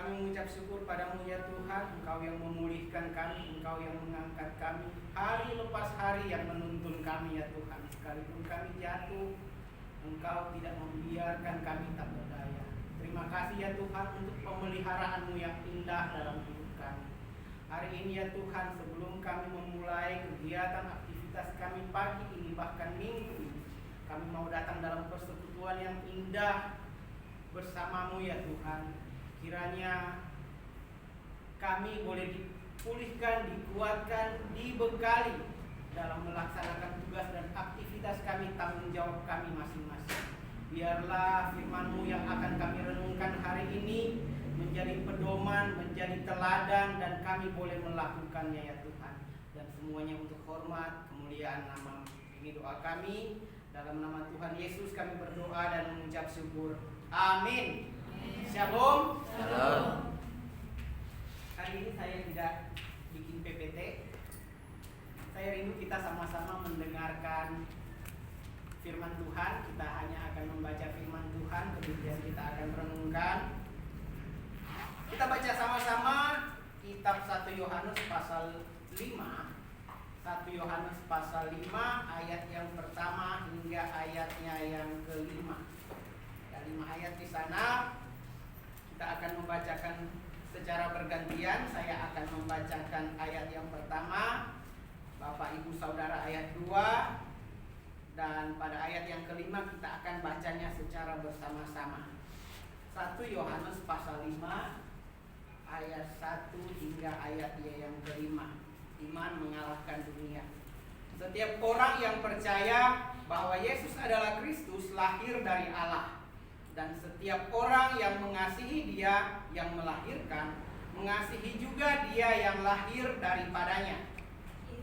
Kami mengucap syukur padamu ya Tuhan, Engkau yang memulihkan kami, Engkau yang mengangkat kami hari lepas hari yang menuntun kami ya Tuhan. Sekalipun kami jatuh, Engkau tidak membiarkan kami tak berdaya. Terima kasih ya Tuhan untuk pemeliharaanmu yang indah dalam hidup kami. Hari ini ya Tuhan, sebelum kami memulai kegiatan aktivitas kami pagi ini bahkan minggu ini, kami mau datang dalam persekutuan yang indah bersamamu ya Tuhan. Kiranya kami boleh dipulihkan, dikuatkan, dibekali dalam melaksanakan tugas dan aktivitas kami, tanggung jawab kami masing-masing. Biarlah firman-Mu yang akan kami renungkan hari ini menjadi pedoman, menjadi teladan, dan kami boleh melakukannya ya Tuhan. Dan semuanya untuk hormat, kemuliaan nama. Ini doa kami, dalam nama Tuhan Yesus kami berdoa dan mengucap syukur. Amin. Shalom. Shalom. Hari ini saya tidak bikin PPT. Saya rindu kita sama-sama mendengarkan firman Tuhan. Kita hanya akan membaca firman Tuhan, kemudian kita akan renungkan. Kita baca sama-sama kitab 1 Yohanes pasal 5. 1 Yohanes pasal 5 ayat yang pertama hingga ayatnya yang kelima. Ada 5 ayat di sana. Kita akan membacakan secara bergantian. Saya akan membacakan ayat yang pertama, Bapak Ibu Saudara ayat 2, dan pada ayat yang kelima kita akan bacanya secara bersama-sama. 1 Yohanes pasal 5 ayat 1 hingga ayatnya yang kelima. Iman mengalahkan dunia. Setiap orang yang percaya bahwa Yesus adalah Kristus lahir dari Allah. Dan setiap orang yang mengasihi Dia yang melahirkan, mengasihi juga Dia yang lahir daripadanya.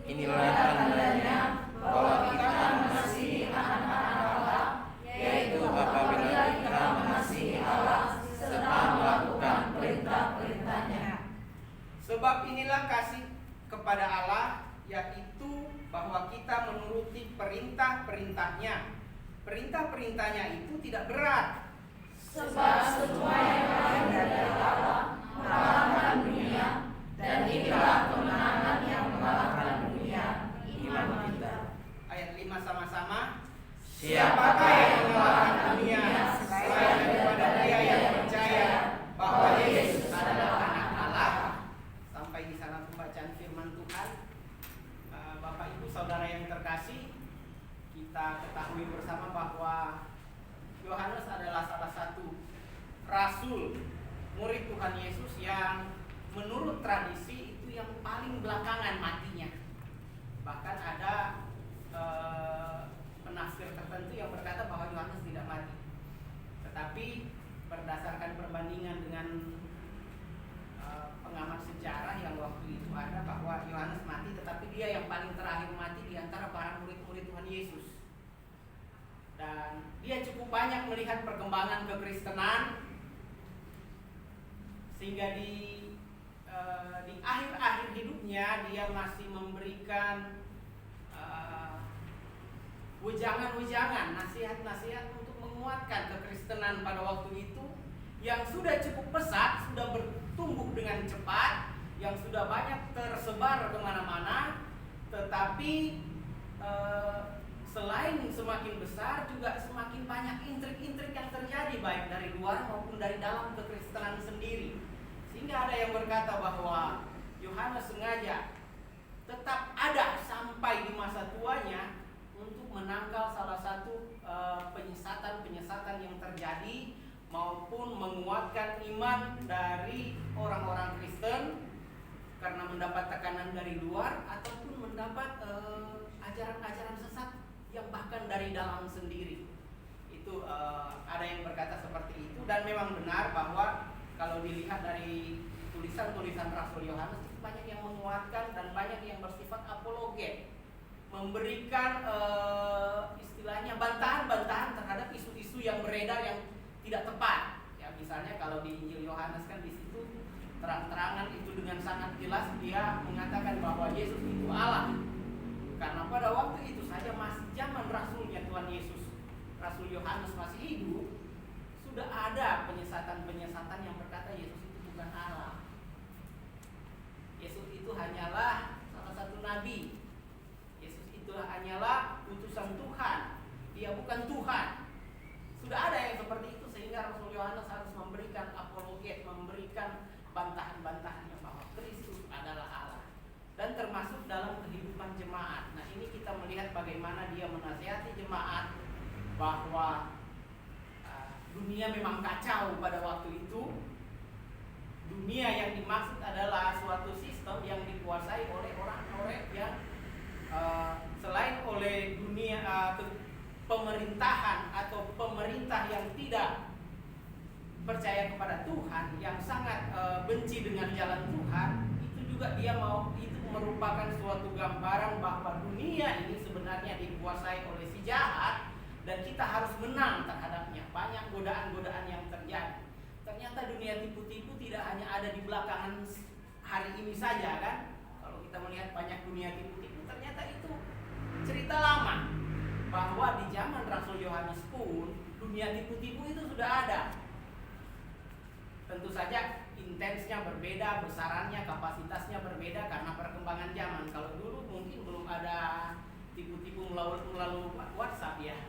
Inilah tandanya bahwa kita mengasihi anak-anak Allah, yaitu apabila kita mengasihi Allah serta melakukan perintah-perintahnya. Sebab inilah kasih kepada Allah, yaitu bahwa kita menuruti perintah-perintahnya. Perintah-perintahnya itu tidak berat. Sebab semua yang lahir dari Allah mengalahkan dunia, dan inilah kemenangan yang mengalahkan dunia, iman kita. Ayat 5 sama-sama. Siapakah yang mengalahkan dunia selain daripada dia yang percaya bahwa Yesus adalah anak Allah? Sampai di sana pembacaan firman Tuhan. Bapak Ibu Saudara yang terkasih, kita ketahui bersama bahwa Yohanes adalah salah satu rasul, murid Tuhan Yesus yang menurut tradisi itu yang paling belakangan matinya. Bahkan ada penafsir tertentu yang berkata bahwa Yohanes tidak mati. Tetapi berdasarkan perbandingan dengan pengamat sejarah yang waktu itu ada, bahwa Yohanes mati, tetapi dia yang paling terakhir mati di antara para murid-murid Tuhan Yesus. Dan dia cukup banyak melihat perkembangan kekristenan, sehingga di akhir-akhir hidupnya dia masih memberikan wejangan-wejangan, nasihat-nasihat untuk menguatkan kekristenan pada waktu itu yang sudah cukup pesat, sudah bertumbuh dengan cepat, yang sudah banyak tersebar kemana-mana. Tetapi selain semakin besar, juga semakin banyak intrik-intrik yang terjadi, baik dari luar maupun dari dalam kekristenan sendiri. Sehingga ada yang berkata bahwa Yohanes sengaja tetap ada sampai di masa tuanya untuk menangkal salah satu penyesatan-penyesatan yang terjadi, maupun menguatkan iman dari orang-orang Kristen karena mendapat tekanan dari luar, ataupun mendapat ajaran-ajaran sesat yang bahkan dari dalam sendiri. Itu ada yang berkata seperti itu, dan memang benar bahwa kalau dilihat dari tulisan-tulisan Rasul Yohanes, banyak yang menguatkan dan banyak yang bersifat apologet, memberikan istilahnya bantahan-bantahan terhadap isu-isu yang beredar yang tidak tepat. Ya, misalnya kalau di Injil Yohanes kan di situ terang-terangan itu dengan sangat jelas dia mengatakan bahwa Yesus itu Allah. Karena pada waktu itu saja masih zaman rasulnya Tuhan Yesus, Rasul Yohanes masih hidup, sudah ada penyesatan-penyesatan yang berkata Yesus itu bukan memberikan apologet, memberikan bantahan-bantahannya bahwa Kristus adalah Allah, dan termasuk dalam kehidupan jemaat. Nah, ini kita melihat bagaimana dia menasihati jemaat bahwa dunia memang kacau pada waktu itu. Dunia yang dimaksud adalah suatu sistem yang dikuasai oleh orang-orang yang selain oleh dunia pemerintahan atau pemerintah yang tidak percaya kepada Tuhan, yang sangat benci dengan jalan Tuhan. Itu juga dia mau, itu merupakan suatu gambaran bahwa dunia ini sebenarnya dikuasai oleh si jahat, dan kita harus menang terhadapnya. Banyak godaan-godaan yang terjadi. Ternyata dunia tipu-tipu tidak hanya ada di belakangan hari ini saja, kan? Kalau kita melihat banyak dunia tipu-tipu, ternyata itu cerita lama. Bahwa di zaman Rasul Yohanes pun dunia tipu-tipu itu sudah ada. Tentu saja intensnya berbeda, besarannya, kapasitasnya berbeda karena perkembangan zaman. Kalau dulu mungkin belum ada tipu-tipu melalui WhatsApp ya,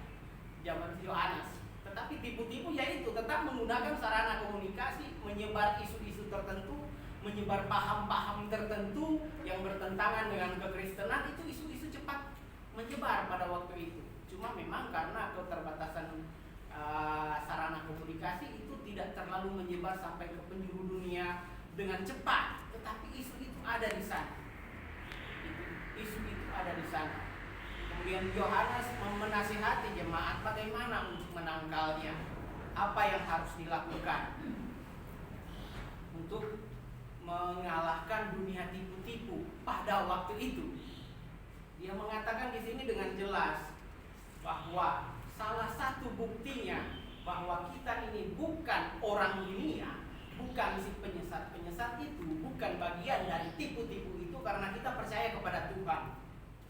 zaman Yohanes. Tetapi tipu-tipu yaitu tetap menggunakan sarana komunikasi, menyebar isu-isu tertentu, menyebar paham-paham tertentu yang bertentangan dengan kekristenan. Itu isu-isu cepat menyebar pada waktu itu. Cuma memang karena keterbatasan sarana komunikasi itu tidak terlalu menyebar sampai ke penjuru dunia dengan cepat. Tetapi isu itu ada di sana. Isu itu ada di sana. Kemudian Yohanes menasihati jemaat bagaimana untuk menangkalnya, apa yang harus dilakukan untuk mengalahkan dunia tipu-tipu pada waktu itu. Dia mengatakan di sini dengan jelas bahwa salah satu buktinya bahwa kita ini bukan orang dunia, bukan si penyesat-penyesat itu, bukan bagian dari tipu-tipu itu, karena kita percaya kepada Tuhan.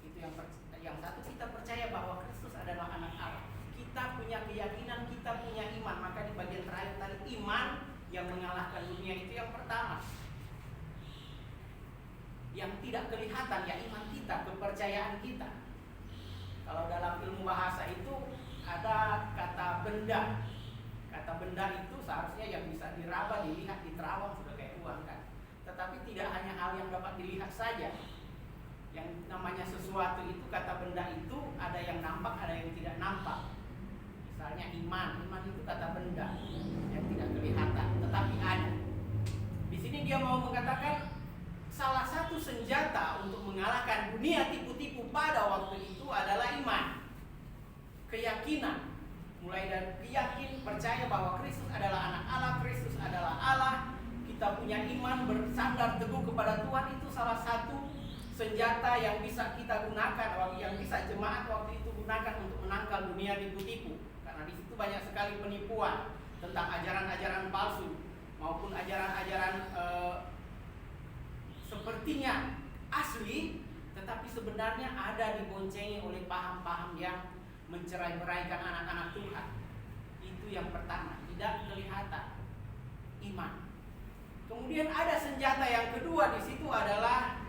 Itu yang satu, kita percaya bahwa Kristus adalah anak Allah. Kita punya keyakinan, kita punya iman. Maka di bagian terakhir tadi, iman yang mengalahkan dunia itu yang pertama. Yang tidak kelihatan ya iman kita, kepercayaan kita. Kalau dalam ilmu bahasa itu ada kata benda. Kata benda itu seharusnya yang bisa diraba, dilihat, diterawang, sudah kayak uang kan. Tetapi tidak hanya hal yang dapat dilihat saja. Yang namanya sesuatu itu, kata benda itu ada yang nampak, ada yang tidak nampak. Misalnya iman itu kata benda yang tidak kelihatan, tetapi ada. Di sini dia mau mengatakan salah satu senjata untuk mengalahkan dunia tipu-tipu pada waktu itu adalah iman. Keyakinan. Mulai dari yakin, percaya bahwa Kristus adalah anak Allah, Kristus adalah Allah. Kita punya iman, bersandar teguh kepada Tuhan. Itu salah satu senjata yang bisa kita gunakan, yang bisa jemaat waktu itu gunakan untuk menangkal dunia tipu-tipu. Karena di situ banyak sekali penipuan tentang ajaran-ajaran palsu maupun ajaran-ajaran sepertinya asli, tetapi sebenarnya ada diboncengi oleh paham-paham yang mencerai-beraikan anak-anak Tuhan. Itu yang pertama, tidak kelihatan iman. Kemudian ada senjata yang kedua di situ adalah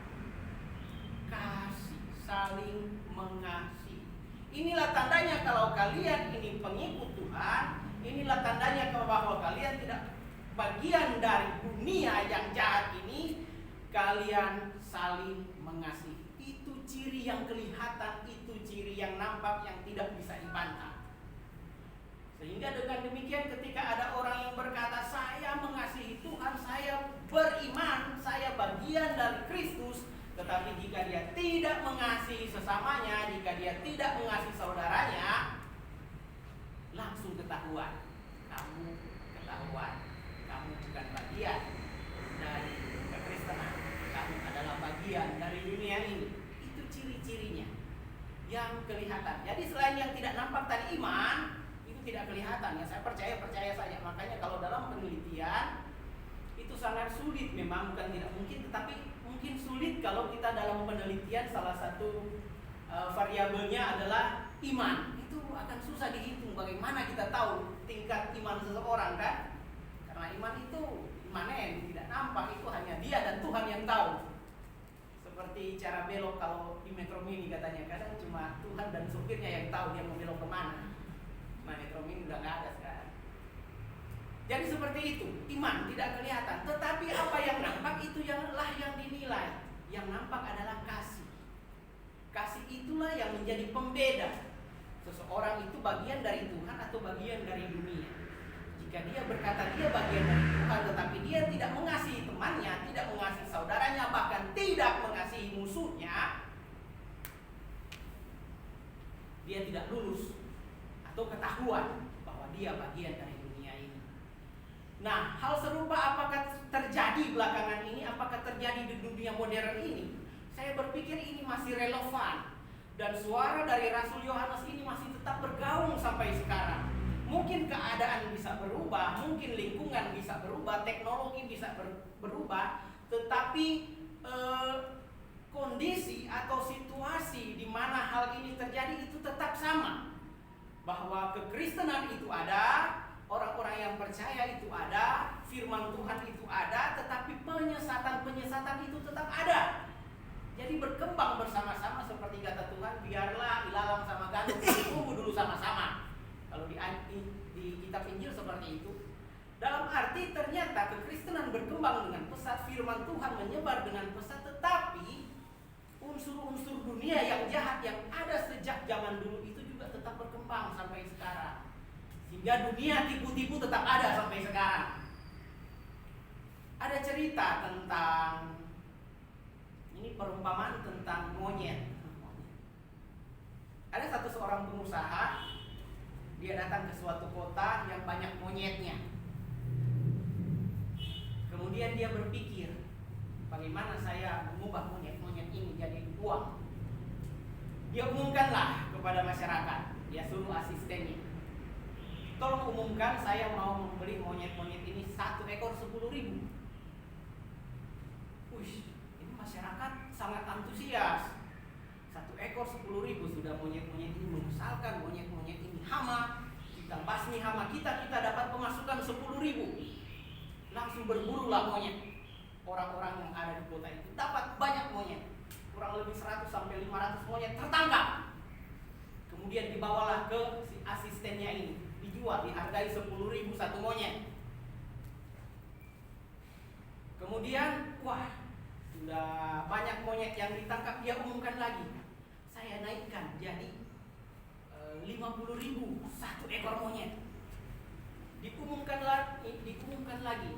kasih, saling mengasihi. Inilah tandanya kalau kalian ini pengikut Tuhan, inilah tandanya bahwa kalian tidak bagian dari dunia yang jahat ini, kalian saling mengasihi. Itu ciri yang kelihatan, itu ciri yang nampak, yang tidak bisa dibantah. Sehingga dengan demikian ketika ada orang yang berkata saya mengasihi Tuhan, saya beriman, saya bagian dari Kristus, tetapi jika dia tidak mengasihi sesamanya, jika dia tidak mengasihi saudaranya, langsung ketahuan. Kamu bukan bagian dari kekristenan, kamu adalah bagian dari dunia ini. Itu ciri-cirinya yang kelihatan. Jadi selain yang tidak nampak tadi iman, itu tidak kelihatan. Ya saya percaya saja. Makanya kalau dalam penelitian itu sangat sulit, memang bukan tidak mungkin, tetapi mungkin sulit kalau kita dalam penelitian salah satu variabelnya adalah iman. Itu akan susah dihitung. Bagaimana kita tahu tingkat iman seseorang kan? Karena iman itu imanen, tidak nampak, itu hanya dia dan Tuhan yang tahu. Seperti cara belok kalau di Metro Mini katanya, kadang cuma Tuhan dan supirnya yang tahu dia mau belok kemana. Nah, Metro Mini udah nggak ada sekarang. Jadi seperti itu, iman tidak kelihatan, tetapi apa yang nampak itu yang dinilai. Yang nampak adalah kasih. Kasih itulah yang menjadi pembeda seseorang itu bagian dari Tuhan atau bagian dari dunia. Jika dia berkata dia bagian dari Tuhan, tetapi dia tidak mengasihi temannya, tidak mengasihi saudaranya, bahkan tidak mengasihi musuhnya, dia tidak lulus atau ketahuan bahwa dia bagian dari dunia ini. Nah, hal serupa apakah terjadi belakangan ini? Apakah terjadi di dunia modern ini? Saya berpikir ini masih relevan. Dan suara dari Rasul Yohanes ini masih tetap bergaung sampai sekarang. Mungkin keadaan bisa berubah, mungkin lingkungan bisa berubah, teknologi bisa berubah, tetapi kondisi atau situasi di mana hal ini terjadi itu tetap sama. Bahwa kekristenan itu ada, orang-orang yang percaya itu ada, firman Tuhan itu ada, tetapi penyesatan itu tetap ada. Jadi berkembang bersama-sama seperti kata Tuhan, biarlah ilalang sama gandum tumbuh dulu sama-sama. Kalau di kitab Injil seperti itu. Dalam arti ternyata kekristenan berkembang dengan pesat, firman Tuhan menyebar dengan pesat, tetapi unsur-unsur dunia yang jahat yang ada sejak zaman dulu itu juga tetap berkembang sampai sekarang. Sehingga dunia tipu-tipu tetap ada sampai sekarang. Ada cerita tentang, ini perumpamaan tentang monyet. Ada seorang pengusaha, dia datang ke suatu kota yang banyak monyetnya. Kemudian dia berpikir, bagaimana saya mengubah monyet-monyet ini jadi uang. Dia umumkanlah kepada masyarakat. Dia suruh asistennya, tolong umumkan, saya mau membeli monyet-monyet ini 1 ekor 10.000. Ini masyarakat sangat antusias. 1 ekor 10.000, sudah monyet-monyet ini mengusalkan, monyet-monyet ini hama. Kita basmi hama kita dapat pemasukan 10.000. Langsung berburulah monyet. Orang-orang yang ada di kota itu dapat banyak monyet. Kurang lebih 100 sampai 500 monyet tertangkap. Kemudian dibawalah ke si asistennya ini, dijual, dihargai 10.000 1 monyet. Kemudian, sudah banyak monyet yang ditangkap, dia umumkan lagi, saya naikkan jadi 50.000 1 ekor monyet. Diumumkan lagi,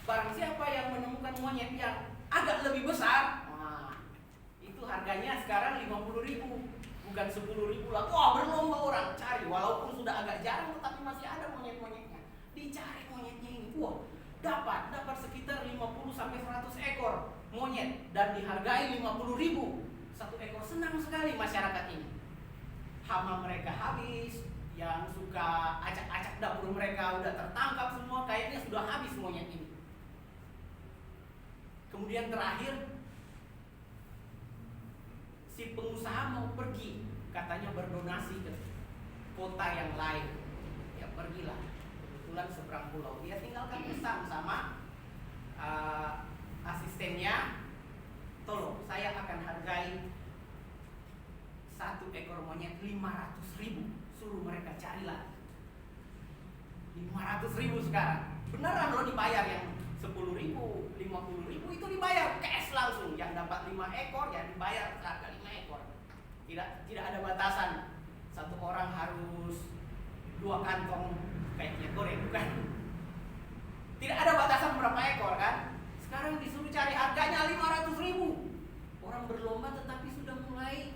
barang siapa yang menemukan monyet yang agak lebih besar, itu harganya sekarang 50.000, bukan 10.000 lah. Berlomba orang cari, walaupun sudah agak jarang, tetapi masih ada monyet-monyetnya. Dicari monyetnya ini, dapat sekitar 50 sampai 100 ekor monyet dan dihargai 50.000 1 ekor. Senang sekali masyarakat ini. Hama mereka habis, yang suka acak-acak dapur mereka udah tertangkap semua, kayaknya sudah habis monyet ini. Kemudian terakhir, si pengusaha mau pergi, katanya berdonasi ke kota yang lain. Ya pergilah, kebetulan seberang pulau. Dia tinggalkan pesan sama asistennya, tolong saya akan hargai 1 ekor monyet 500.000. Suruh mereka carilah 500.000 sekarang. Beneran lo dibayar yang 10.000, 50.000 itu dibayar cash langsung. Yang dapat 5 ekor ya dibayar harga 5 ekor. Tidak ada batasan. 1 orang harus 2 kantong kayak minyak goreng, bukan? Tidak ada batasan berapa ekor kan? Sekarang disuruh cari harganya 500.000. Orang berlomba tetapi sudah mulai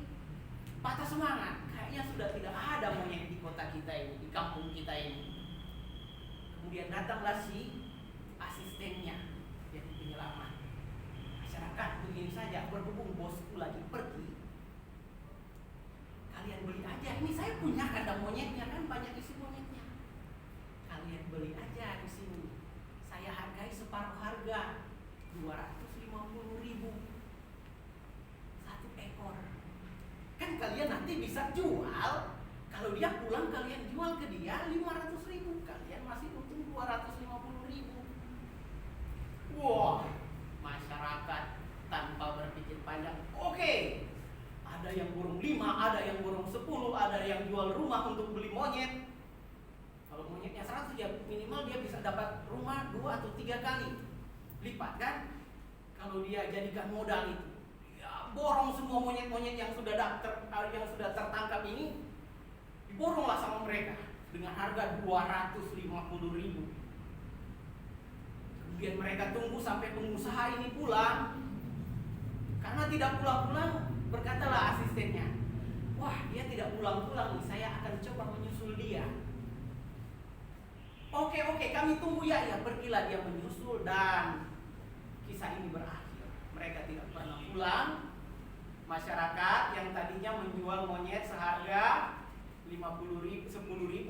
patah semangat. Kayaknya sudah tidak ada monyet di kota kita ini, di kampung kita ini. Kemudian datanglah si asistennya, jadi penyelamat. Masyarakat begini saja, berhubung bosku lagi pergi, kalian beli aja. Ini saya punya kandang monyetnya, kan banyak isi monyetnya. Kalian beli aja di sini. Saya hargai separuh harga, 250.000 1 ekor. Kan kalian nanti bisa jual. Kalau dia pulang kalian jual ke dia 500.000, kalian masih untung 250.000. Masyarakat tanpa berpikir panjang, oke. Ada yang burung 5, ada yang burung 10, ada yang jual rumah untuk beli monyet. Kalau monyetnya 100 ya minimal dia bisa dapat lama-lama 2 atau 3 kali lipat kan. Kalau dia jadikan modal itu, ya borong semua monyet-monyet yang sudah tertangkap ini, diboronglah sama mereka dengan harga 250.000. Kemudian mereka tunggu sampai pengusaha ini pulang. Karena tidak pulang-pulang, berkatalah asistennya, wah dia tidak pulang-pulang nih, saya akan coba menyusul dia. Oke, kami tunggu ya. Pergilah dia menyusul dan kisah ini berakhir. Mereka tidak pernah pulang. Masyarakat yang tadinya menjual monyet seharga 10.000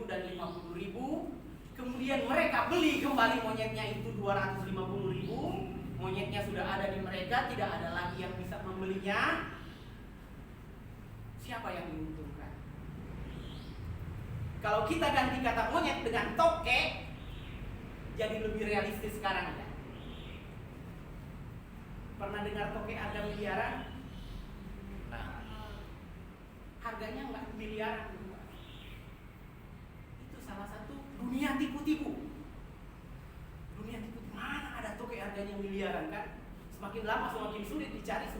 dan 50.000, kemudian mereka beli kembali monyetnya itu 250.000. Monyetnya sudah ada di mereka, tidak ada lagi yang bisa membelinya. Siapa yang diuntungkan? Kalau kita ganti kata monyet dengan toke, jadi lebih realistis sekarang ya. Pernah dengar toke harga miliaran? Harganya nggak miliaran. Itu salah satu dunia tipu-tipu. Mana ada toke harganya miliaran kan? Semakin lama semakin sulit dicari.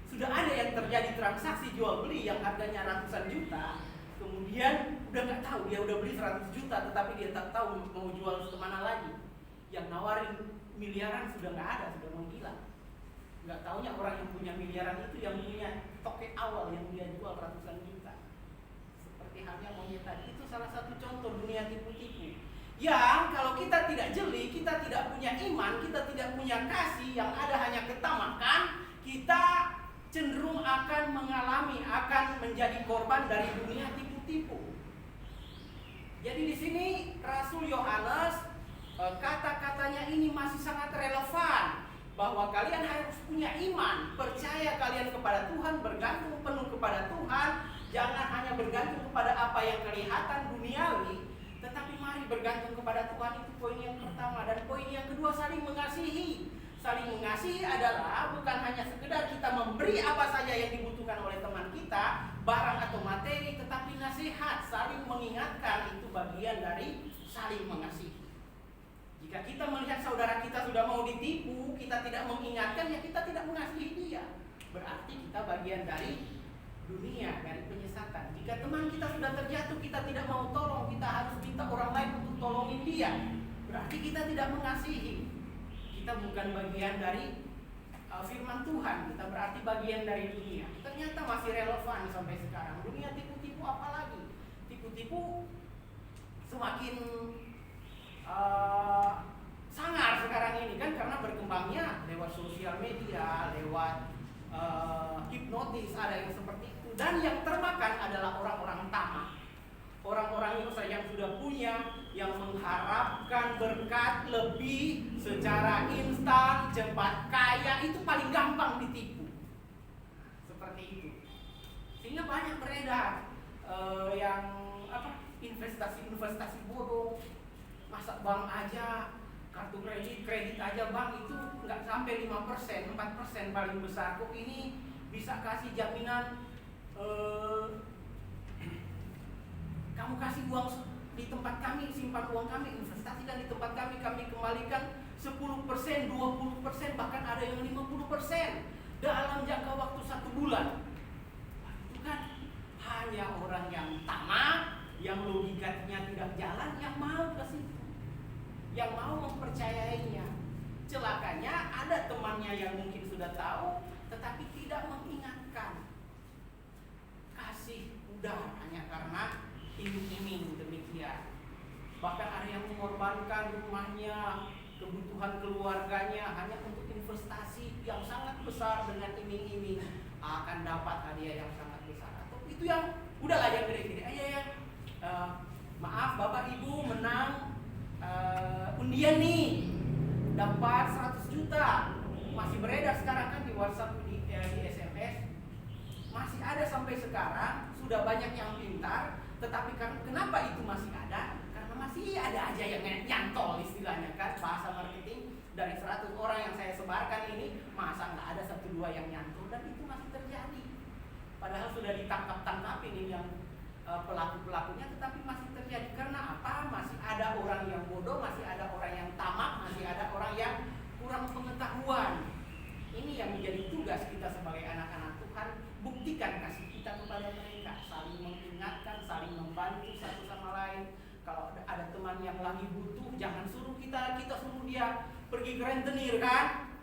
Sudah ada yang terjadi transaksi jual beli yang harganya ratusan juta. Kemudian udah nggak tahu, dia udah beli 100 juta, tetapi dia tak tahu mau jual kemana lagi. Yang nawarin miliaran sudah nggak ada, sudah menghilang. Nggak taunya orang yang punya miliaran itu yang punya toke awal yang dia jual ratusan juta. Seperti halnya monyet tadi, itu salah satu contoh dunia tipu-tipu. Yang kalau kita tidak jeli, kita tidak punya iman, kita tidak punya kasih, yang ada hanya ketamakan, kita cenderung akan menjadi korban dari dunia tipu-tipu. Jadi di sini Rasul Yohanes, kata-katanya ini masih sangat relevan, bahwa kalian harus punya iman, percaya kalian kepada Tuhan, bergantung penuh kepada Tuhan, jangan hanya bergantung kepada apa yang kelihatan duniawi, tetapi mari bergantung kepada Tuhan. Itu poin yang pertama. Dan poin yang kedua, saling mengasihi. Saling mengasihi adalah bukan hanya sekedar kita memberi apa saja yang dibutuhkan oleh teman kita, barang atau materi, tetapi nasihat, saling mengingatkan, itu bagian dari saling mengasihi. Jika kita melihat saudara kita sudah mau ditipu, kita tidak mengingatkan, ya kita tidak mengasihi dia. Berarti kita bagian dari dunia, dari penyesatan. Jika teman kita sudah terjatuh, kita tidak mau tolong, kita harus minta orang lain untuk tolongin dia. Berarti kita tidak mengasihi. Kita bukan bagian dari firman Tuhan, kita berarti bagian dari dunia. Ternyata masih relevan sampai sekarang. Dunia tipu-tipu apalagi? Tipu-tipu semakin sangar sekarang ini kan, karena berkembangnya lewat sosial media, lewat hipnotis, ada yang seperti itu. Dan yang termakan adalah orang-orang tamak, orang-orang yang sudah punya, yang mengharapkan berkat lebih secara instan, cepat, kaya, itu paling gampang ditipu. Seperti itu. Sehingga banyak beredar yang investasi bodoh. Masa bank aja, kartu kredit aja bank itu nggak sampai 5%, 4% paling besar. Kok ini bisa kasih jaminan, kamu kasih uang di tempat kami, simpan uang kami, investasikan di tempat kami kembalikan 10%, 20%, bahkan ada yang 50% dalam jangka waktu 1 bulan. Itu kan hanya orang yang tamak, yang logikanya tidak jalan, yang mau ke situ, yang mau mempercayainya. Celakanya ada temannya yang mungkin sudah tahu, tetapi tidak mengingatkan. Kasih udah hanya karena iming-iming demikian. Bahkan ada yang mengorbankan rumahnya, kebutuhan keluarganya hanya untuk investasi yang sangat besar dengan iming-iming akan dapat hadiah yang sangat besar. Atau itu yang udahlah yang gede-gede. Maaf Bapak Ibu menang undian nih, dapat 100 juta. Masih beredar sekarang kan di WhatsApp, di SMS. Masih ada sampai sekarang, sudah banyak yang pintar. Tetapi kenapa itu masih ada? Karena masih ada aja yang nyantol, istilahnya kan, bahasa marketing. Dari 100 orang yang saya sebarkan ini, masa nggak ada 1-2 yang nyantol, dan itu masih terjadi. Padahal sudah ditangkap ini yang pelaku-pelakunya, tetapi masih terjadi. Karena apa? Masih ada orang yang bodoh, masih ada orang yang tamak, masih pergi ke rentenir kan?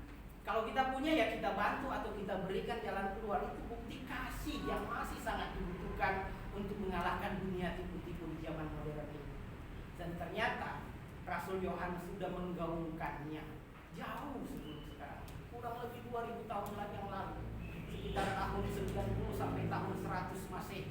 Kalau kita punya ya kita bantu atau kita berikan jalan keluar. Itu bukti kasih yang masih sangat dibutuhkan untuk mengalahkan dunia tipu-tipu di zaman modern ini. Dan ternyata Rasul Yohanes sudah menggaungkannya jauh sebelum sekarang. Kurang lebih 2000 tahun yang lalu, sekitar tahun 90 sampai tahun 100 Masehi.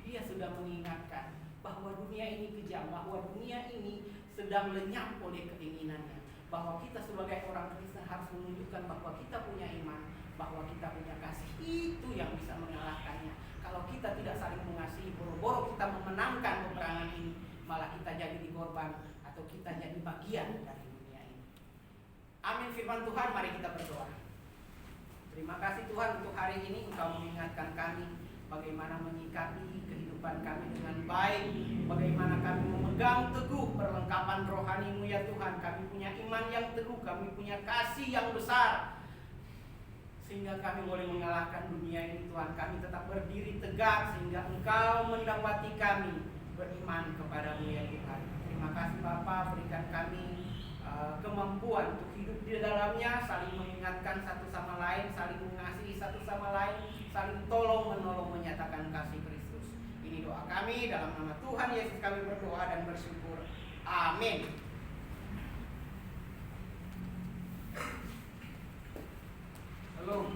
Dia sudah mengingatkan bahwa dunia ini kejam, bahwa dunia ini sedang lenyap oleh keinginannya, bahwa kita sebagai orang Kristen harus menunjukkan bahwa kita punya iman, bahwa kita punya kasih. Itu yang bisa mengalahkannya. Kalau kita tidak saling mengasihi, boro-boro kita memenangkan peperangan ini, malah kita jadi korban atau kita jadi bagian dari dunia ini. Amin. Firman Tuhan, mari kita berdoa. Terima kasih Tuhan untuk hari ini Engkau mengingatkan kami bagaimana menyikapi kehidupan kami dengan baik, bagaimana kami memegang teguh perlengkapan rohani-Mu ya Tuhan. Kami punya iman yang teguh, kami punya kasih yang besar, sehingga kami boleh mengalahkan dunia ini Tuhan. Kami tetap berdiri tegak sehingga Engkau mendapati kami beriman kepada-Mu ya Tuhan. Terima kasih Bapa, berikan kami kemampuan untuk hidup di dalamnya, saling mengingatkan satu sama lain, saling mengasihi satu sama lain, saling tolong menolong menyatakan kasih Kristus. Ini doa kami dalam nama Tuhan Yesus kami berdoa dan bersyukur. Amin. Halo.